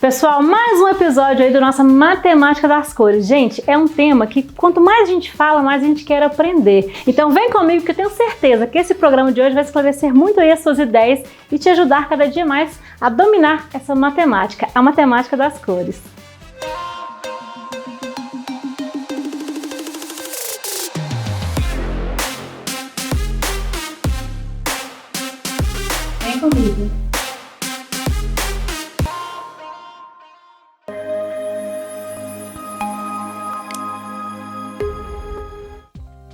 Pessoal, mais um episódio aí do nossa Matemática das Cores. Gente, é um tema que quanto mais a gente fala, mais a gente quer aprender. Então vem comigo que eu tenho certeza que esse programa de hoje vai esclarecer muito aí as suas ideias e te ajudar cada dia mais a dominar essa matemática, a matemática das cores. Vem comigo.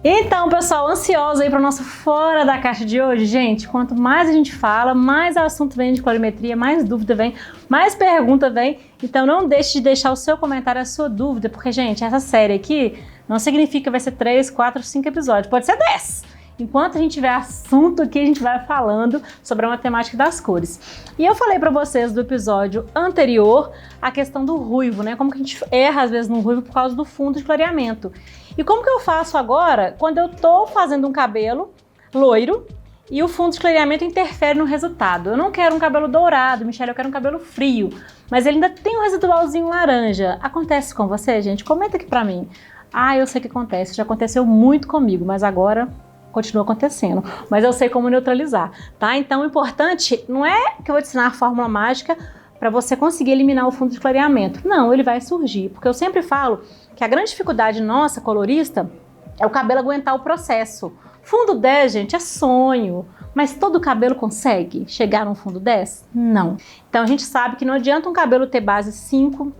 Então, pessoal, ansioso aí para o nosso Fora da Caixa de hoje? Gente, quanto mais a gente fala, mais assunto vem de colorimetria, mais dúvida vem, mais pergunta vem. Então não deixe de deixar o seu comentário, a sua dúvida, porque, gente, essa série aqui não significa que vai ser 3, 4, 5 episódios, pode ser 10. Enquanto a gente tiver assunto aqui, a gente vai falando sobre a matemática das cores. E eu falei para vocês do episódio anterior a questão do ruivo, né? Como que a gente erra às vezes no ruivo por causa do fundo de clareamento. E como que eu faço agora quando eu tô fazendo um cabelo loiro e o fundo de clareamento interfere no resultado? Eu não quero um cabelo dourado, Michelle, eu quero um cabelo frio, mas ele ainda tem um residualzinho laranja. Acontece com você, gente? Comenta aqui pra mim. Ah, eu sei que acontece, já aconteceu muito comigo, mas agora continua acontecendo. Mas eu sei como neutralizar, tá? Então o importante não é que eu vou te ensinar a fórmula mágica para você conseguir eliminar o fundo de clareamento. Não, ele vai surgir, porque eu sempre falo que a grande dificuldade nossa, colorista, é o cabelo aguentar o processo. Fundo 10, gente, é sonho, mas todo cabelo consegue chegar no fundo 10? Não. Então a gente sabe que não adianta um cabelo ter base 5,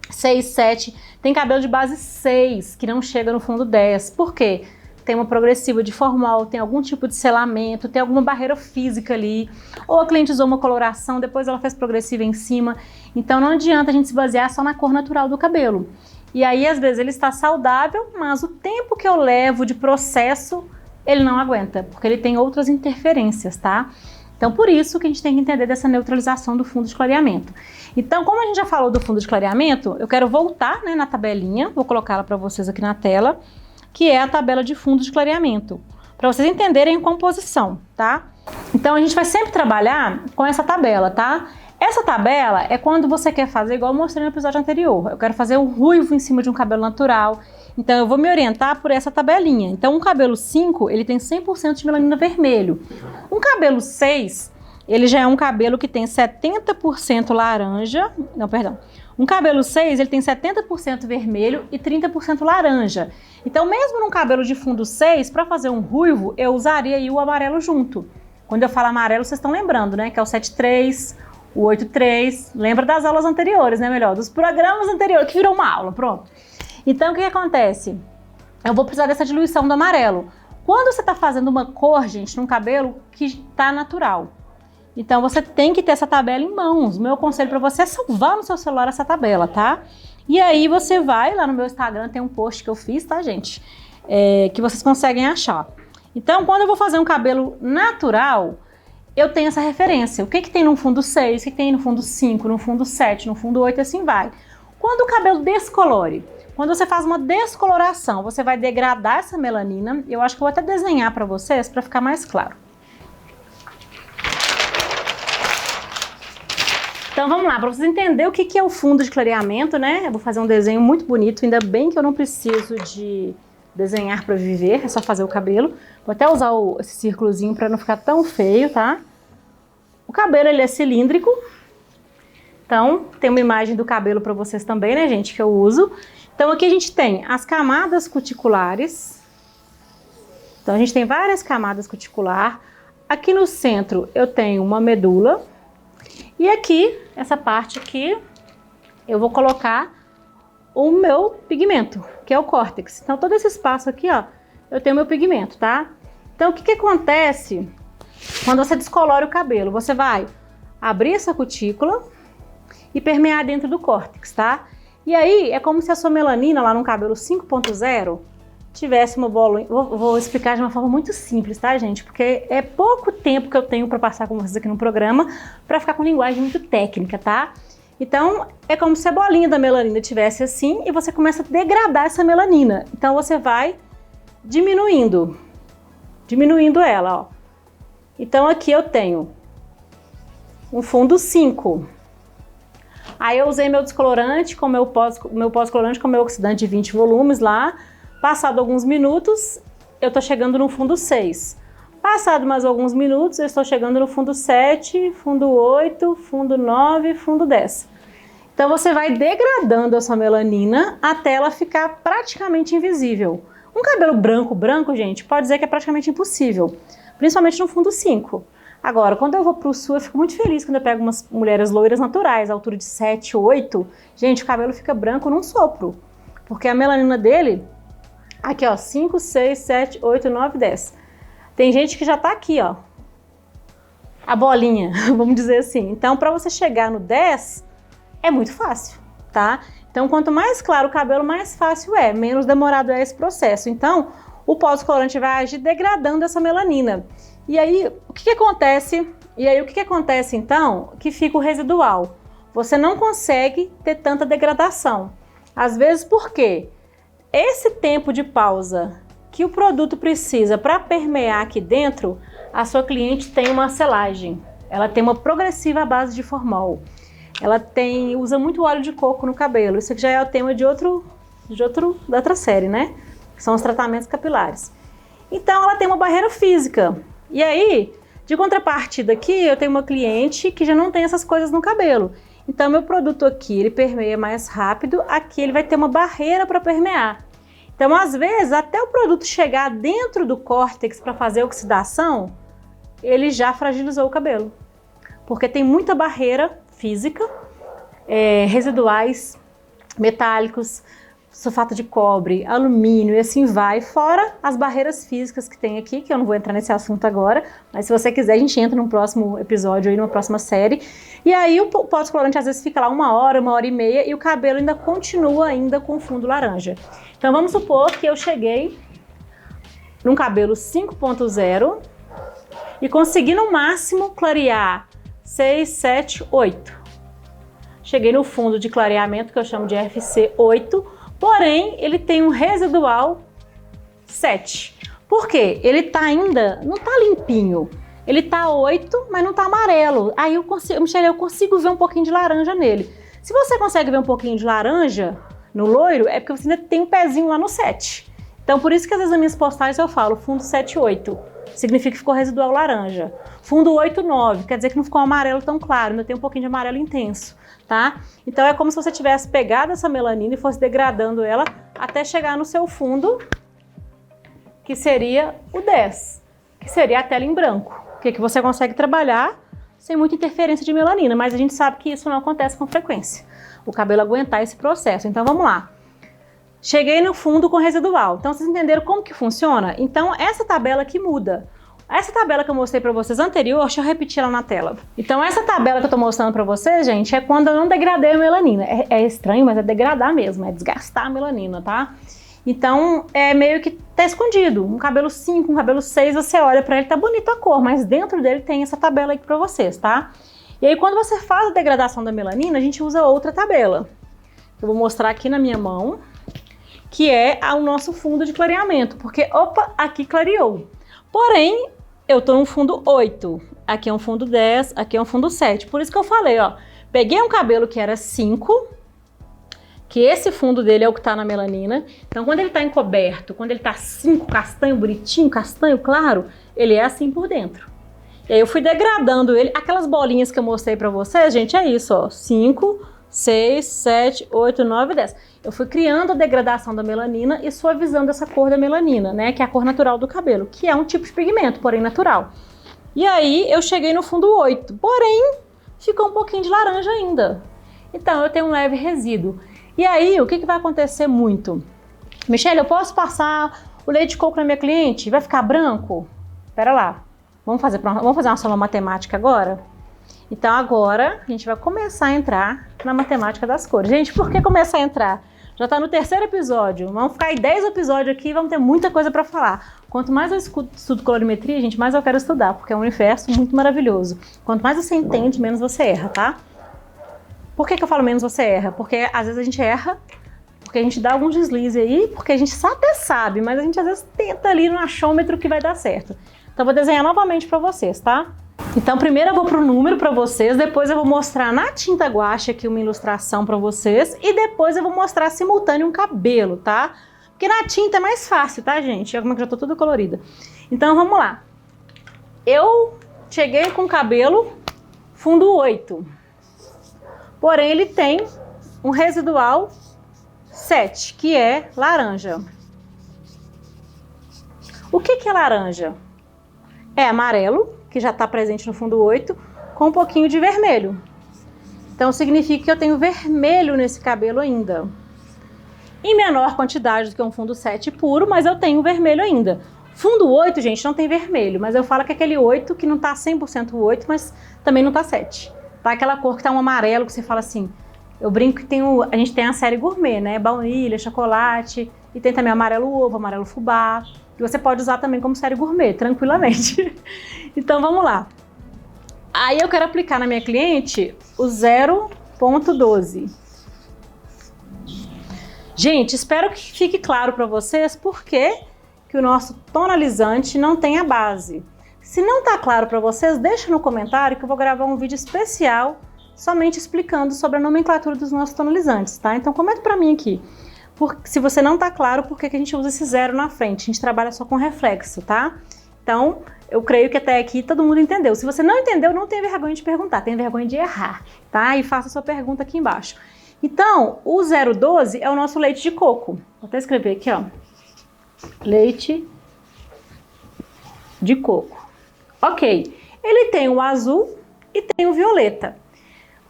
6, 7, tem cabelo de base 6 que não chega no fundo 10. Por quê? Tem uma progressiva de formal, tem algum tipo de selamento, tem alguma barreira física ali, ou a cliente usou uma coloração, depois ela fez progressiva em cima. Então não adianta a gente se basear só na cor natural do cabelo. E aí, às vezes, ele está saudável, mas o tempo que eu levo de processo, ele não aguenta, porque ele tem outras interferências, tá? Então, por isso que a gente tem que entender dessa neutralização do fundo de clareamento. Então, como a gente já falou do fundo de clareamento, eu quero voltar, né, na tabelinha, vou colocá-la para vocês aqui na tela, que é a tabela de fundo de clareamento, para vocês entenderem a composição, tá? Então, a gente vai sempre trabalhar com essa tabela, tá? Essa tabela é quando você quer fazer, igual eu mostrei no episódio anterior, eu quero fazer um ruivo em cima de um cabelo natural, então eu vou me orientar por essa tabelinha. Então um cabelo 5, ele tem 100% de melanina vermelho. Um cabelo 6, ele já é um cabelo que tem 70% laranja, não, perdão. Um cabelo 6, ele tem 70% vermelho e 30% laranja. Então mesmo num cabelo de fundo 6, para fazer um ruivo, eu usaria aí o amarelo junto. Quando eu falo amarelo, vocês estão lembrando, né? Que é o 7-3, o 8-3, lembra das aulas anteriores, né? Melhor, dos programas anteriores, que virou uma aula, pronto. Então, o que acontece? Eu vou precisar dessa diluição do amarelo. Quando você está fazendo uma cor, gente, num cabelo que está natural, então você tem que ter essa tabela em mãos. O meu conselho para você é salvar no seu celular essa tabela, tá? E aí você vai lá no meu Instagram, tem um post que eu fiz, tá, gente? Que vocês conseguem achar. Então, quando eu vou fazer um cabelo natural, eu tenho essa referência. O que tem no fundo 6, o que tem no fundo 5, no fundo 7, no fundo 8, assim vai. Quando o cabelo descolore, quando você faz uma descoloração, você vai degradar essa melanina. Eu acho que eu vou até desenhar para vocês, para ficar mais claro. Então vamos lá, para vocês entenderem o que é o fundo de clareamento, né? Eu vou fazer um desenho muito bonito, ainda bem que eu não preciso de desenhar para viver, é só fazer o cabelo. Vou até usar esse círculozinho para não ficar tão feio, tá? O cabelo, ele é cilíndrico. Então, tem uma imagem do cabelo para vocês também, né, gente, que eu uso. Então, aqui a gente tem as camadas cuticulares. Então, a gente tem várias camadas cuticulares. Aqui no centro, eu tenho uma medula. E aqui, essa parte aqui, eu vou colocar o meu pigmento, que é o córtex. Então, todo esse espaço aqui, ó, eu tenho meu pigmento, tá? Então, o que acontece quando você descolora o cabelo? Você vai abrir essa cutícula e permear dentro do córtex, tá? E aí, é como se a sua melanina lá no cabelo 5.0 tivesse uma bola... Vou explicar de uma forma muito simples, tá, gente? Porque é pouco tempo que eu tenho para passar com vocês aqui no programa para ficar com linguagem muito técnica, tá? Então, é como se a bolinha da melanina tivesse assim e você começa a degradar essa melanina. Então, você vai diminuindo ela, ó. Então, aqui eu tenho um fundo 5. Aí eu usei meu descolorante com meu pós-colorante com meu oxidante de 20 volumes lá. Passado alguns minutos, eu tô chegando no fundo 6. Passado mais alguns minutos, eu estou chegando no fundo 7, fundo 8, fundo 9, fundo 10. Então você vai degradando a sua melanina até ela ficar praticamente invisível. Um cabelo branco, gente, pode dizer que é praticamente impossível, principalmente no fundo 5. Agora, quando eu vou pro sul, eu fico muito feliz quando eu pego umas mulheres loiras naturais, à altura de 7, 8. Gente, o cabelo fica branco num sopro, porque a melanina dele, aqui ó, 5, 6, 7, 8, 9, 10. Tem gente que já tá aqui, ó, a bolinha, vamos dizer assim. Então, para você chegar no 10, é muito fácil, tá? Então, quanto mais claro o cabelo, mais fácil é, menos demorado é esse processo. Então, o pós-colorante vai agir degradando essa melanina. E aí, o que acontece? Então? Que fica o residual. Você não consegue ter tanta degradação. Às vezes, por quê? Esse tempo de pausa que o produto precisa para permear aqui dentro, a sua cliente tem uma selagem. Ela tem uma progressiva à base de formol. Ela usa muito óleo de coco no cabelo. Isso aqui já é o tema da outra série, né? Que são os tratamentos capilares. Então, ela tem uma barreira física. E aí, de contrapartida aqui, eu tenho uma cliente que já não tem essas coisas no cabelo. Então, meu produto aqui, ele permeia mais rápido. Aqui, ele vai ter uma barreira para permear. Então, às vezes, até o produto chegar dentro do córtex para fazer a oxidação, ele já fragilizou o cabelo. Porque tem muita barreira física, residuais, metálicos, sulfato de cobre, alumínio e assim vai, fora as barreiras físicas que tem aqui, que eu não vou entrar nesse assunto agora, mas se você quiser a gente entra num próximo episódio aí, numa próxima série. E aí o pós-colorante às vezes fica lá 1 hora e meia e o cabelo ainda continua ainda com fundo laranja. Então vamos supor que eu cheguei num cabelo 5.0 e consegui no máximo clarear 6, 7, 8. Cheguei no fundo de clareamento que eu chamo de FC 8, porém, ele tem um residual 7. Por quê? Ele tá ainda, não tá limpinho. Ele tá 8, mas não tá amarelo. Aí eu consigo ver um pouquinho de laranja nele. Se você consegue ver um pouquinho de laranja no loiro, é porque você ainda tem um pezinho lá no 7. Então, por isso que às vezes nas minhas postagens eu falo fundo 7, 8. Significa que ficou residual laranja. Fundo 8, 9. Quer dizer que não ficou amarelo tão claro, ainda tem um pouquinho de amarelo intenso. Tá? Então é como se você tivesse pegado essa melanina e fosse degradando ela até chegar no seu fundo, que seria o 10, que seria a tela em branco, que você consegue trabalhar sem muita interferência de melanina, mas a gente sabe que isso não acontece com frequência, o cabelo aguentar esse processo. Então vamos lá. Cheguei no fundo com residual. Então vocês entenderam como que funciona? Então essa tabela aqui muda. Essa tabela que eu mostrei pra vocês anterior, deixa eu repetir ela na tela. Então essa tabela que eu tô mostrando pra vocês, gente, é quando eu não degradei a melanina. É estranho, mas é degradar mesmo, é desgastar a melanina, tá? Então é meio que tá escondido. Um cabelo 5, um cabelo 6, você olha pra ele, tá bonito a cor, mas dentro dele tem essa tabela aqui pra vocês, tá? E aí quando você faz a degradação da melanina, a gente usa outra tabela. Eu vou mostrar aqui na minha mão, que é o nosso fundo de clareamento, porque, opa, aqui clareou. Porém, eu tô no fundo 8, aqui é um fundo 10, aqui é um fundo 7. Por isso que eu falei, ó, peguei um cabelo que era 5, que esse fundo dele é o que tá na melanina. Então, quando ele tá encoberto, quando ele tá 5, castanho bonitinho, castanho claro, ele é assim por dentro. E aí eu fui degradando ele. Aquelas bolinhas que eu mostrei pra vocês, gente, é isso, ó, 5, 6, 7, 8, 9, 10. Eu fui criando a degradação da melanina e suavizando essa cor da melanina, né? Que é a cor natural do cabelo, que é um tipo de pigmento, porém natural. E aí eu cheguei no fundo 8, porém ficou um pouquinho de laranja ainda. Então eu tenho um leve resíduo. E aí o que vai acontecer muito? Michelle, eu posso passar o leite de coco na minha cliente? Vai ficar branco? Pera lá, vamos fazer uma soma matemática agora? Então agora a gente vai começar a entrar na matemática das cores. Gente, por que começar a entrar? Já tá no 3º episódio, vamos ficar em 10 episódios aqui e vamos ter muita coisa para falar. Quanto mais eu estudo colorimetria, gente, mais eu quero estudar, porque é um universo muito maravilhoso. Quanto mais você entende, menos você erra, tá? Por que eu falo menos você erra? Porque às vezes a gente erra, porque a gente dá alguns deslizes aí, porque a gente até sabe, mas a gente às vezes tenta ali no achômetro que vai dar certo. Então eu vou desenhar novamente para vocês, tá? Então primeiro eu vou pro número para vocês, depois eu vou mostrar na tinta guache aqui uma ilustração para vocês e depois eu vou mostrar simultâneo um cabelo, tá? Porque na tinta é mais fácil, tá, gente? Olha como é que já tô toda colorida. Então vamos lá. Eu cheguei com o cabelo fundo 8. Porém ele tem um residual 7, que é laranja. O que é laranja? É amarelo, que já está presente no fundo 8, com um pouquinho de vermelho. Então significa que eu tenho vermelho nesse cabelo ainda. Em menor quantidade do que um fundo 7 puro, mas eu tenho vermelho ainda. Fundo 8, gente, não tem vermelho, mas eu falo que é aquele 8 que não tá 100% 8, mas também não tá 7. Tá aquela cor que tá um amarelo, que você fala assim, eu brinco que a gente tem a série gourmet, né? Baunilha, chocolate, e tem também amarelo ovo, amarelo fubá. E você pode usar também como série gourmet, tranquilamente. Então vamos lá. Aí eu quero aplicar na minha cliente o 0,12. Gente, espero que fique claro para vocês por que o nosso tonalizante não tem a base. Se não tá claro para vocês, deixa no comentário que eu vou gravar um vídeo especial somente explicando sobre a nomenclatura dos nossos tonalizantes, tá? Então comenta para mim aqui, se você não tá claro por que a gente usa esse 0 na frente. A gente trabalha só com reflexo, tá? Então, eu creio que até aqui todo mundo entendeu. Se você não entendeu, não tem vergonha de perguntar, tem vergonha de errar, tá? E faça a sua pergunta aqui embaixo. Então, o 0,12 é o nosso leite de coco. Vou até escrever aqui, ó. Leite de coco. Ok. Ele tem o azul e tem o violeta.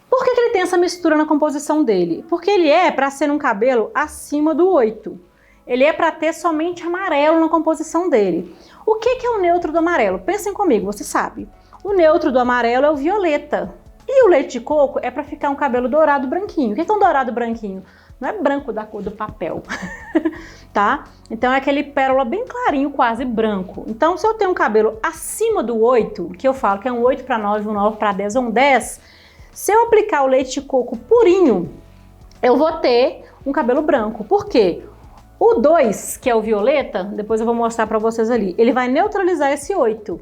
Por que ele tem essa mistura na composição dele? Porque ele é para ser um cabelo acima do 8. Ele é para ter somente amarelo na composição dele. O que é o neutro do amarelo? Pensem comigo, você sabe. O neutro do amarelo é o violeta. E o leite de coco é para ficar um cabelo dourado branquinho. O que é um dourado branquinho? Não é branco da cor do papel, tá? Então é aquele pérola bem clarinho, quase branco. Então se eu tenho um cabelo acima do 8, que eu falo que é um 8 para 9, um 9 para 10 ou um 10, se eu aplicar o leite de coco purinho, eu vou ter um cabelo branco. Por quê? O 2, que é o violeta, depois eu vou mostrar para vocês ali, ele vai neutralizar esse 8.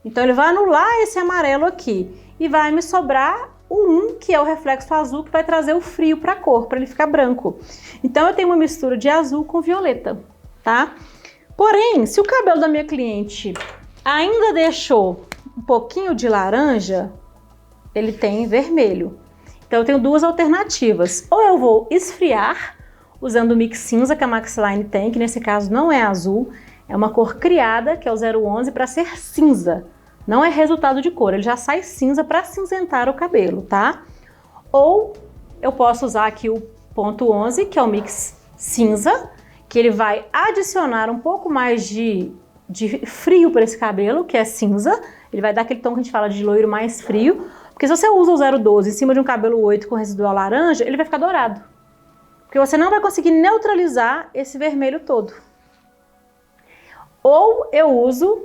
Então ele vai anular esse amarelo aqui e vai me sobrar o 1, que é o reflexo azul, que vai trazer o frio para a cor, para ele ficar branco. Então eu tenho uma mistura de azul com violeta, tá? Porém, se o cabelo da minha cliente ainda deixou um pouquinho de laranja, ele tem vermelho. Então eu tenho duas alternativas. Ou eu vou esfriar usando o mix cinza que a Maxline tem, que nesse caso não é azul, é uma cor criada, que é o 011, para ser cinza. Não é resultado de cor, ele já sai cinza para cinzentar o cabelo, tá? Ou eu posso usar aqui o ponto 11, que é o mix cinza, que ele vai adicionar um pouco mais de frio para esse cabelo, que é cinza. Ele vai dar aquele tom que a gente fala de loiro mais frio, porque se você usa o 012 em cima de um cabelo 8 com residual laranja, ele vai ficar dourado. Porque você não vai conseguir neutralizar esse vermelho todo. Ou eu uso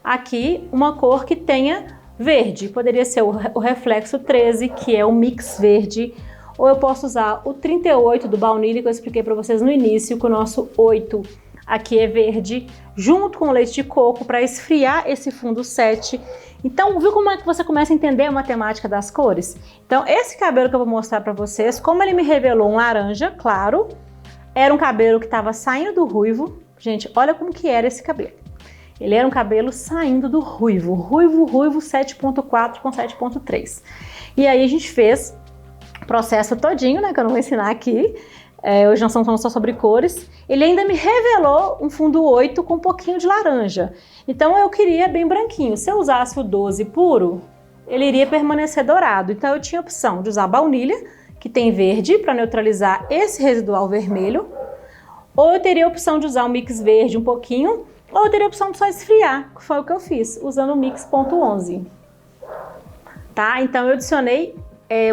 aqui uma cor que tenha verde. Poderia ser o reflexo 13, que é o mix verde. Ou eu posso usar o 38 do baunilha, que eu expliquei para vocês no início, que o nosso 8 aqui é verde, junto com o leite de coco para esfriar esse fundo 7. Então, viu como é que você começa a entender a matemática das cores? Então, esse cabelo que eu vou mostrar para vocês, como ele me revelou um laranja, claro, era um cabelo que estava saindo do ruivo. Gente, olha como que era esse cabelo. Ele era um cabelo saindo do ruivo, ruivo 7.4 com 7.3. E aí a gente fez o processo todinho, né, que eu não vou ensinar aqui. Hoje nós estamos falando só sobre cores. Ele ainda me revelou um fundo 8 com um pouquinho de laranja. Então eu queria bem branquinho. Se eu usasse o 12 puro, ele iria permanecer dourado. Então eu tinha a opção de usar baunilha, que tem verde, para neutralizar esse residual vermelho. Ou eu teria a opção de usar o mix verde um pouquinho, ou eu teria a opção de só esfriar, que foi o que eu fiz, usando o mix ponto 11. Tá? Então eu adicionei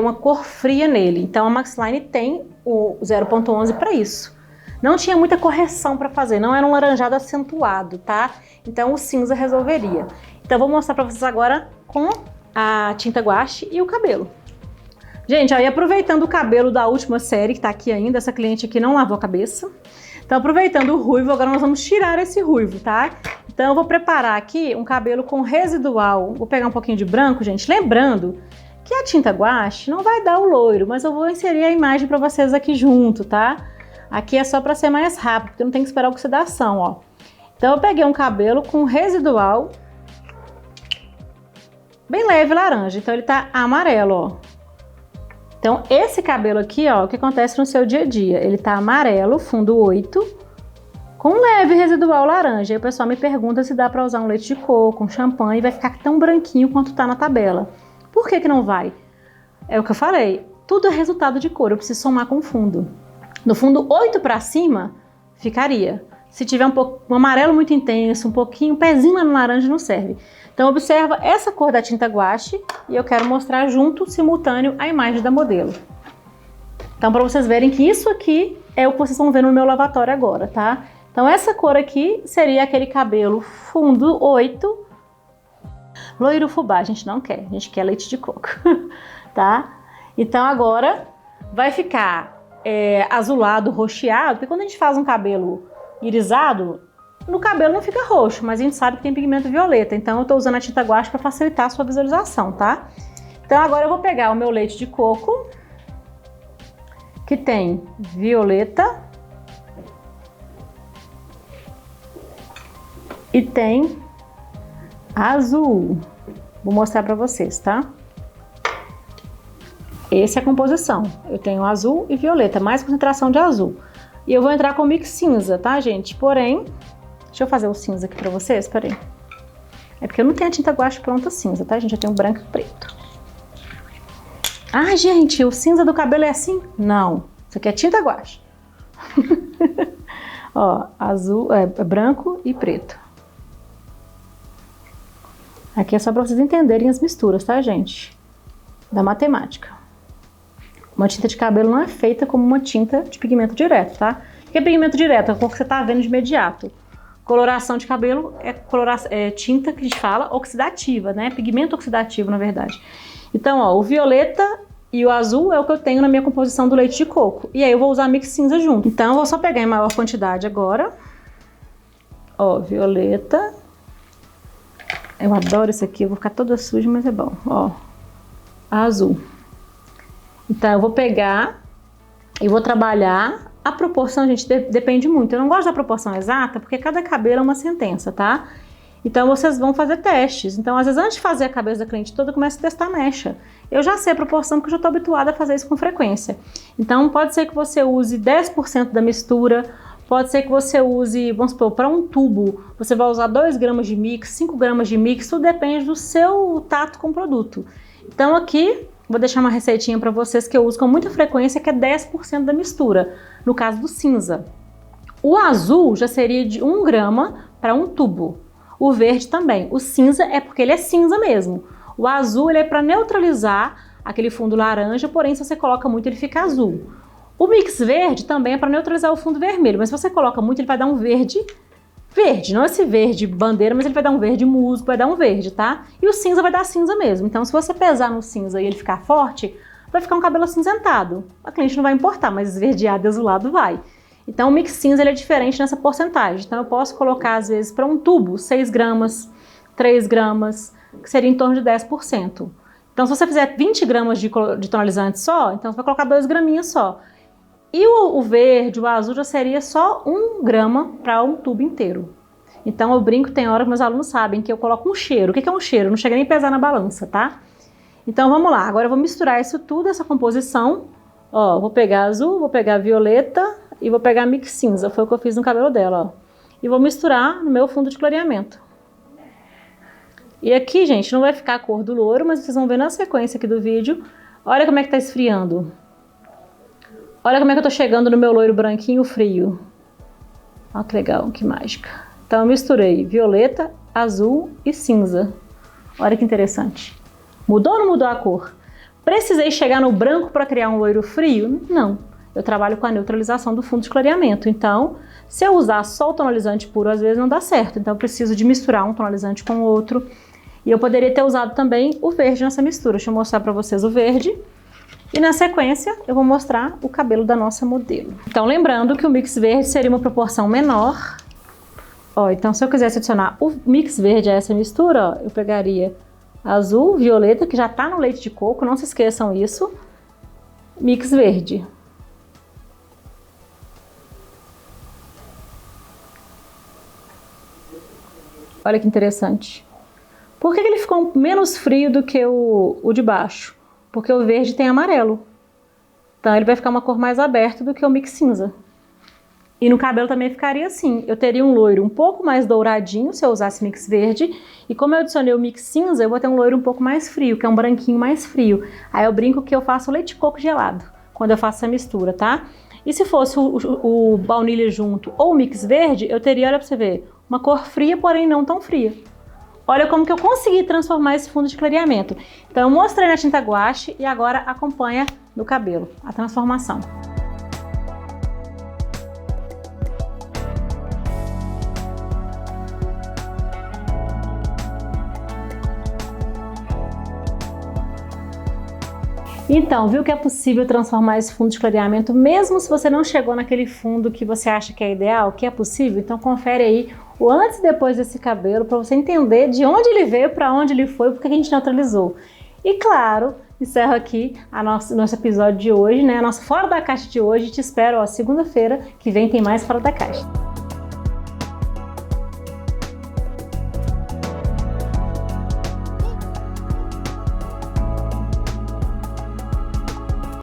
uma cor fria nele. Então a Maxline tem o 0.11 para isso. Não tinha muita correção para fazer, não era um laranjado acentuado, tá? Então o cinza resolveria. Então eu vou mostrar para vocês agora com a tinta guache e o cabelo. Gente, aí aproveitando o cabelo da última série, que tá aqui ainda, essa cliente aqui não lavou a cabeça. Então aproveitando o ruivo, agora nós vamos tirar esse ruivo, tá? Então eu vou preparar aqui um cabelo com residual. Vou pegar um pouquinho de branco, gente. Lembrando que a tinta guache não vai dar o loiro, mas eu vou inserir a imagem para vocês aqui junto, tá? Aqui é só para ser mais rápido, porque não tem que esperar a oxidação, ó. Então eu peguei um cabelo com residual bem leve laranja, então ele tá amarelo, ó. Então esse cabelo aqui, ó, o que acontece no seu dia a dia? Ele tá amarelo, fundo 8, com leve residual laranja. Aí o pessoal me pergunta se dá para usar um leite de coco, um champanhe, e vai ficar tão branquinho quanto tá na tabela. Por que que não vai? É o que eu falei, tudo é resultado de cor, eu preciso somar com o fundo. No fundo 8 para cima, ficaria. Se tiver um amarelo muito intenso, um pouquinho, um pezinho lá no laranja, não serve. Então observa essa cor da tinta guache e eu quero mostrar junto, simultâneo, a imagem da modelo. Então para vocês verem que isso aqui é o que vocês vão ver no meu lavatório agora, tá? Então essa cor aqui seria aquele cabelo fundo 8, loiro fubá, a gente não quer, a gente quer leite de coco, tá? Então agora vai ficar azulado, roxeado, porque quando a gente faz um cabelo irisado, no cabelo não fica roxo, mas a gente sabe que tem pigmento violeta, então eu tô usando a tinta guache para facilitar a sua visualização, tá? Então agora eu vou pegar o meu leite de coco, que tem violeta e tem azul. Vou mostrar para vocês, tá? Essa é a composição. Eu tenho azul e violeta, mais concentração de azul. E eu vou entrar com mix cinza, tá, gente? Porém, deixa eu fazer o cinza aqui pra vocês, peraí. É porque eu não tenho a tinta guache pronta cinza, tá, gente? Eu tenho branco e preto. Ah, gente, o cinza do cabelo é assim? Não, isso aqui é tinta guache. Ó, azul, branco e preto. Aqui é só pra vocês entenderem as misturas, tá, gente? Da matemática. Uma tinta de cabelo não é feita como uma tinta de pigmento direto, tá? O que é pigmento direto? É a cor que você tá vendo de imediato. Coloração de cabelo é tinta que a gente fala oxidativa, né? Pigmento oxidativo, na verdade. Então, ó, o violeta e o azul é o que eu tenho na minha composição do leite de coco. E aí eu vou usar mix cinza junto. Então, eu vou só pegar em maior quantidade agora. Ó, violeta. Eu adoro esse aqui, eu vou ficar toda suja, mas é bom. Ó, azul. Então eu vou pegar e vou trabalhar. A proporção, gente, depende muito. Eu não gosto da proporção exata, porque cada cabelo é uma sentença, tá? Então vocês vão fazer testes. Então às vezes antes de fazer a cabeça da cliente toda, eu começo a testar a mecha. Eu já sei a proporção, porque eu já estou habituada a fazer isso com frequência. Então pode ser que você use 10% da mistura, pode ser que você use, vamos supor, para um tubo, você vai usar 2 gramas de mix, 5 gramas de mix, tudo depende do seu tato com o produto. Então aqui, vou deixar uma receitinha para vocês que eu uso com muita frequência, que é 10% da mistura, no caso do cinza. O azul já seria de 1 grama para um tubo. O verde também. O cinza é porque ele é cinza mesmo. O azul ele é para neutralizar aquele fundo laranja, porém se você coloca muito ele fica azul. O mix verde também é para neutralizar o fundo vermelho, mas se você coloca muito ele vai dar um verde verde, não esse verde bandeira, mas ele vai dar um verde musgo, vai dar um verde, tá? E o cinza vai dar cinza mesmo. Então se você pesar no cinza e ele ficar forte, vai ficar um cabelo acinzentado. A cliente não vai importar, mas esverdeado e azulado vai. Então o mix cinza ele é diferente nessa porcentagem. Então eu posso colocar às vezes para um tubo 6 gramas, 3 gramas, que seria em torno de 10%. Então se você fizer 20 gramas de tonalizante só, então você vai colocar 2 graminhas só. E o verde, o azul já seria só 1 grama para um tubo inteiro. Então eu brinco, tem hora que meus alunos sabem que eu coloco um cheiro. O que é um cheiro? Não chega nem a pesar na balança, tá? Então vamos lá, agora eu vou misturar isso tudo, essa composição. Ó, vou pegar azul, vou pegar violeta e vou pegar mix cinza, foi o que eu fiz no cabelo dela, ó. E vou misturar no meu fundo de clareamento. E aqui, gente, não vai ficar a cor do louro, mas vocês vão ver na sequência aqui do vídeo. Olha como é que tá esfriando. Olha como é que eu tô chegando no meu loiro branquinho frio. Olha que legal, que mágica. Então eu misturei violeta, azul e cinza. Olha que interessante. Mudou ou não mudou a cor? Precisei chegar no branco para criar um loiro frio? Não. Eu trabalho com a neutralização do fundo de clareamento. Então, se eu usar só o tonalizante puro, às vezes não dá certo. Então eu preciso de misturar um tonalizante com o outro. E eu poderia ter usado também o verde nessa mistura. Deixa eu mostrar para vocês o verde. E na sequência, eu vou mostrar o cabelo da nossa modelo. Então, lembrando que o mix verde seria uma proporção menor. Ó, então se eu quisesse adicionar o mix verde a essa mistura, ó, eu pegaria azul, violeta, que já tá no leite de coco, não se esqueçam isso, mix verde. Olha que interessante. Por que ele ficou menos frio do que o de baixo? Porque o verde tem amarelo. Então ele vai ficar uma cor mais aberta do que o mix cinza. E no cabelo também ficaria assim. Eu teria um loiro um pouco mais douradinho se eu usasse mix verde. E como eu adicionei o mix cinza, eu vou ter um loiro um pouco mais frio, que é um branquinho mais frio. Aí eu brinco que eu faço leite de coco gelado, quando eu faço essa mistura, tá? E se fosse o baunilha junto ou o mix verde, eu teria, olha pra você ver, uma cor fria, porém não tão fria. Olha como que eu consegui transformar esse fundo de clareamento. Então eu mostrei na tinta guache e agora acompanha no cabelo a transformação. Então, viu que é possível transformar esse fundo de clareamento, mesmo se você não chegou naquele fundo que você acha que é ideal, que é possível? Então confere aí o antes e depois desse cabelo para você entender de onde ele veio, para onde ele foi, porque a gente neutralizou. E claro, encerro aqui nosso episódio de hoje, né? A nossa Fora da Caixa de hoje. Te espero, ó, segunda-feira que vem tem mais Fora da Caixa.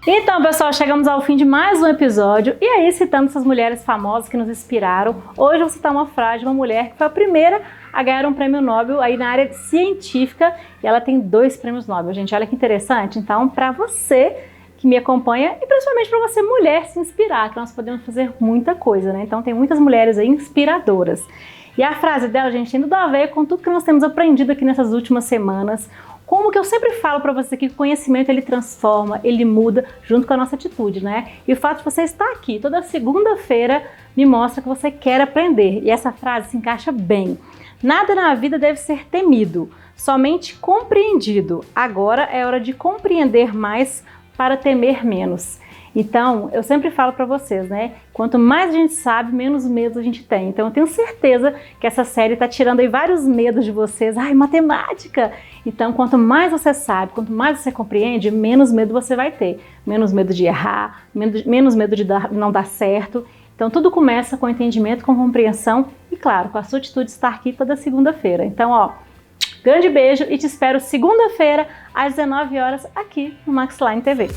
Então, pessoal, chegamos ao fim de mais um episódio. E aí, citando essas mulheres famosas que nos inspiraram, hoje eu vou citar uma frase de uma mulher que foi a primeira a ganhar um prêmio Nobel aí na área científica. E ela tem 2 prêmios Nobel, gente. Olha que interessante. Então, para você que me acompanha e principalmente para você, mulher, se inspirar, que nós podemos fazer muita coisa, né? Então, tem muitas mulheres aí inspiradoras. E a frase dela, gente, tem tudo a ver com tudo que nós temos aprendido aqui nessas últimas semanas. Como que eu sempre falo para você que o conhecimento ele transforma, ele muda junto com a nossa atitude, né? E o fato de você estar aqui toda segunda-feira me mostra que você quer aprender. E essa frase se encaixa bem. Nada na vida deve ser temido, somente compreendido. Agora é hora de compreender mais para temer menos. Então, eu sempre falo para vocês, né? Quanto mais a gente sabe, menos medo a gente tem. Então, eu tenho certeza que essa série está tirando aí vários medos de vocês. Ai, matemática! Então, quanto mais você sabe, quanto mais você compreende, menos medo você vai ter. Menos medo de errar, menos medo de não dar certo. Então, tudo começa com entendimento, com compreensão e, claro, com a sua atitude de estar aqui toda segunda-feira. Então, ó, grande beijo e te espero segunda-feira às 19 horas aqui no Maxline TV.